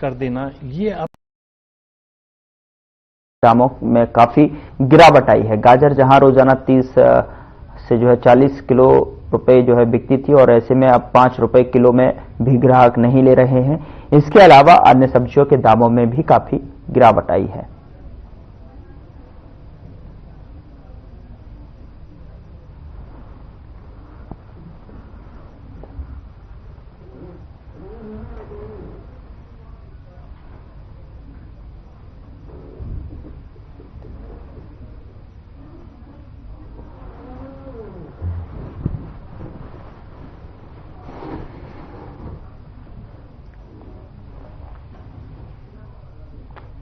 कर देना, ये दामों में काफी गिरावट आई है। गाजर जहां रोजाना 30 से 40 किलो रुपए बिकती थी, और ऐसे में अब 5 रुपए किलो में भी ग्राहक नहीं ले रहे हैं। इसके अलावा अन्य सब्जियों के दामों में भी काफी गिरावट आई है।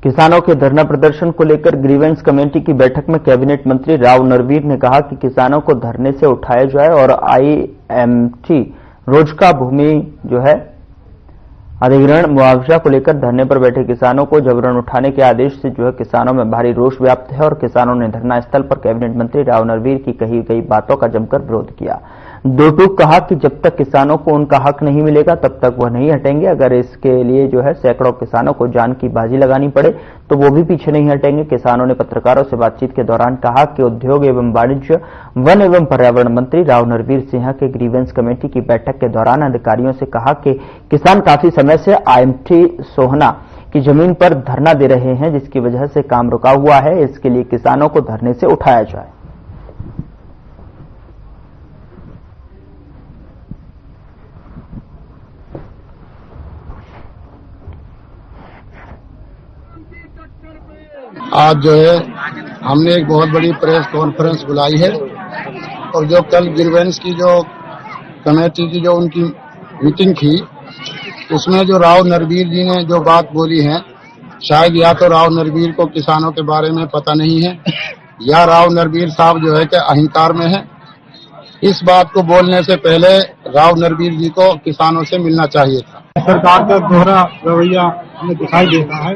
किसानों के धरना प्रदर्शन को लेकर ग्रीवेंस कमेटी की बैठक में कैबिनेट मंत्री राव नरवीर ने कहा कि किसानों को धरने से उठाया जाए और आईएमटी रोजका भूमि अधिग्रहण मुआवजा को लेकर धरने पर बैठे किसानों को जबरन उठाने के आदेश से किसानों में भारी रोष व्याप्त है, और किसानों ने धरना स्थल पर कैबिनेट मंत्री राव नरवीर की कही गई बातों का जमकर विरोध किया। दो टूक कहा कि जब तक किसानों को उनका हक नहीं मिलेगा तब तक वह नहीं हटेंगे। अगर इसके लिए सैकड़ों किसानों को जान की बाजी लगानी पड़े तो वो भी पीछे नहीं हटेंगे। किसानों ने पत्रकारों से बातचीत के दौरान कहा कि उद्योग एवं वाणिज्य, वन एवं पर्यावरण मंत्री राव नरवीर सिंह के ग्रीवेंस कमेटी की बैठक के दौरान अधिकारियों से कहा कि किसान काफी समय से आईएमटी सोहना की जमीन पर धरना दे रहे हैं, जिसकी वजह से काम रुका हुआ है। इसके लिए किसानों को धरने से उठाया जाए। आज हमने एक बहुत बड़ी प्रेस कॉन्फ्रेंस बुलाई है, और जो कल ग्रीवेंस की जो कमेटी की जो उनकी मीटिंग थी, उसमें जो राव नरवीर जी ने जो बात बोली है, शायद या तो राव नरवीर को किसानों के बारे में पता नहीं है, या राव नरवीर साहब कि अहंकार में है। इस बात को बोलने से पहले राव नरवीर जी को किसानों से मिलना चाहिए था। सरकार का दोहरा रवैया हमें दिखाई देता है।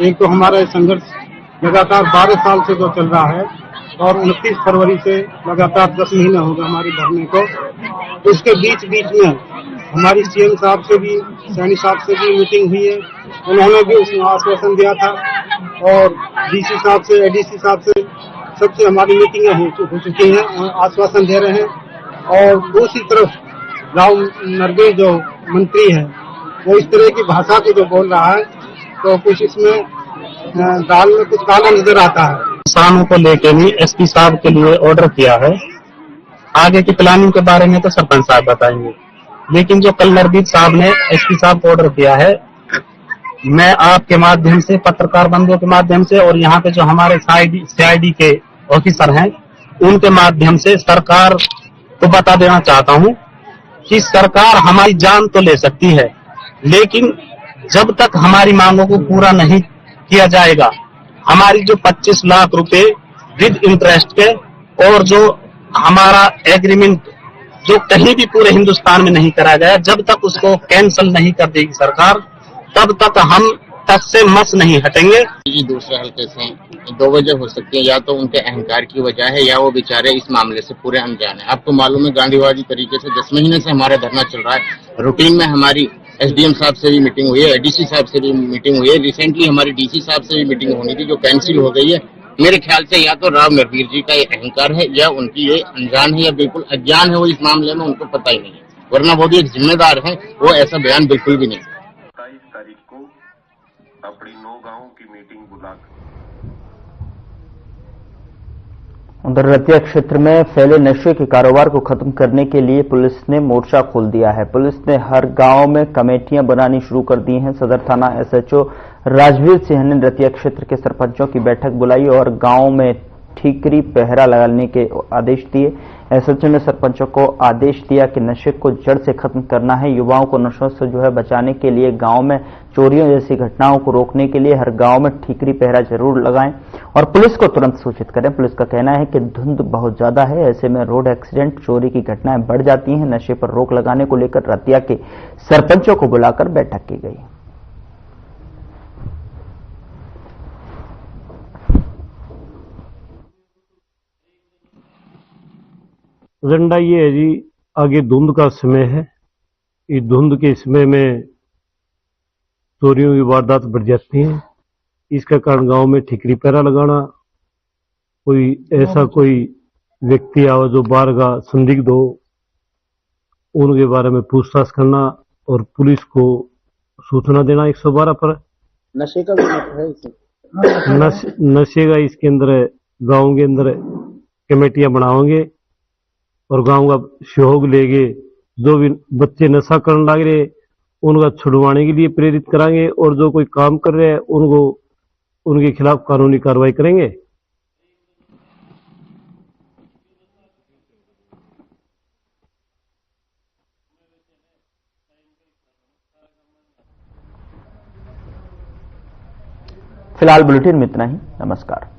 एक तो हमारा संघर्ष लगातार 12 साल से जो चल रहा है, और 29 फरवरी से लगातार 10 महीने हो गए हमारे धरने को। तो इसके बीच में हमारी सीएम साहब से भी, सैनी साहब से भी मीटिंग हुई है। उन्होंने भी उसमें आश्वासन दिया था, और डीसी साहब से, एडीसी साहब से, सबसे हमारी मीटिंगें हो चुकी हैं, आश्वासन दे रहे हैं। और दूसरी तरफ राव नरवीर जो मंत्री है, वो इस तरह की भाषा को जो बोल रहा है, तो कुछ इसमें दाल में कुछ काला नजर आता है। किसानों को लेके भी एसपी साहब के लिए ऑर्डर किया है। आगे की प्लानिंग के बारे में तो सरपंच साहब बताएंगे, लेकिन जो कल नरवीर साहब ने एसपी साहब को ऑर्डर किया है, मैं आपके माध्यम से, पत्रकार बंधुओं के माध्यम से, और यहाँ पे जो हमारे सीआईडी के ऑफिसर हैं, उनके माध्यम से सरकार को बता देना चाहता हूँ कि सरकार हमारी जान तो ले सकती है, लेकिन जब तक हमारी मांगों को पूरा नहीं किया जाएगा, हमारी जो 25 लाख रुपए विद इंटरेस्ट के, और जो हमारा एग्रीमेंट जो कहीं भी पूरे हिंदुस्तान में नहीं कराया गया, जब तक उसको कैंसिल नहीं कर देगी सरकार, तब तक हम टस से मस नहीं हटेंगे। ये दूसरे हल्के से 2 वजह हो सकती है, या तो उनके अहंकार की वजह है, या वो बेचारे इस मामले से पूरे अनजान है। आपको मालूम है, गांधीवादी तरीके से 10 महीने से हमारा धरना चल रहा है। रूटीन में हमारी एसडीएम साहब से भी मीटिंग हुई है, एडीसी साहब से भी मीटिंग हुई है, रिसेंटली हमारी डीसी साहब से भी मीटिंग होनी थी, जो कैंसिल हो गई है। मेरे ख्याल से या तो राव नरवीर जी का ये अहंकार है, या उनकी ये अनजान है, या बिल्कुल अज्ञान है, वो इस मामले में उनको पता ही नहीं है, वरना वो भी एक जिम्मेदार है, वो ऐसा बयान बिल्कुल भी नहीं। 27 तारीख को अपनी 9 गांवों की मीटिंग बुलाकर उधर रतिया क्षेत्र में फैले नशे के कारोबार को खत्म करने के लिए पुलिस ने मोर्चा खोल दिया है। पुलिस ने हर गांव में कमेटियां बनानी शुरू कर दी हैं। सदर थाना एसएचओ राजवीर सिंह ने रतिया क्षेत्र के सरपंचों की बैठक बुलाई और गांव में ठीकरी पहरा लगाने के आदेश दिए। एसएचओ ने सरपंचों को आदेश दिया कि नशे को जड़ से खत्म करना है। युवाओं को नशों से बचाने के लिए गांव में चोरियों जैसी घटनाओं को रोकने के लिए हर गांव में ठीकरी पहरा जरूर लगाएं और पुलिस को तुरंत सूचित करें। पुलिस का कहना है कि धुंध बहुत ज्यादा है, ऐसे में रोड एक्सीडेंट, चोरी की घटनाएं बढ़ जाती हैं। नशे पर रोक लगाने को लेकर रतिया के सरपंचों को बुलाकर बैठक की गई। एजेंडा ये है जी, आगे धुंध का समय है। इस धुंध के समय में चोरियों की वारदात बढ़ जाती हैं। इसका कारण गांव में ठिकरी पहरा लगाना, कोई ऐसा कोई व्यक्ति आवे जो बाहर का संदिग्ध हो, उनके बारे में पूछताछ करना और पुलिस को सूचना देना 112 पर। नशे का भी है इसमें? नशे का इसके अंदर गांव के अंदर कमेटियां बनाओगे और गांव का सहयोग लेके जो भी बच्चे नशा करने लग रहे उनका छुड़वाने के लिए प्रेरित कराएंगे और जो कोई काम कर रहे हैं उनको उनके खिलाफ कानूनी कार्रवाई करेंगे। फिलहाल बुलेटिन में इतना ही। नमस्कार।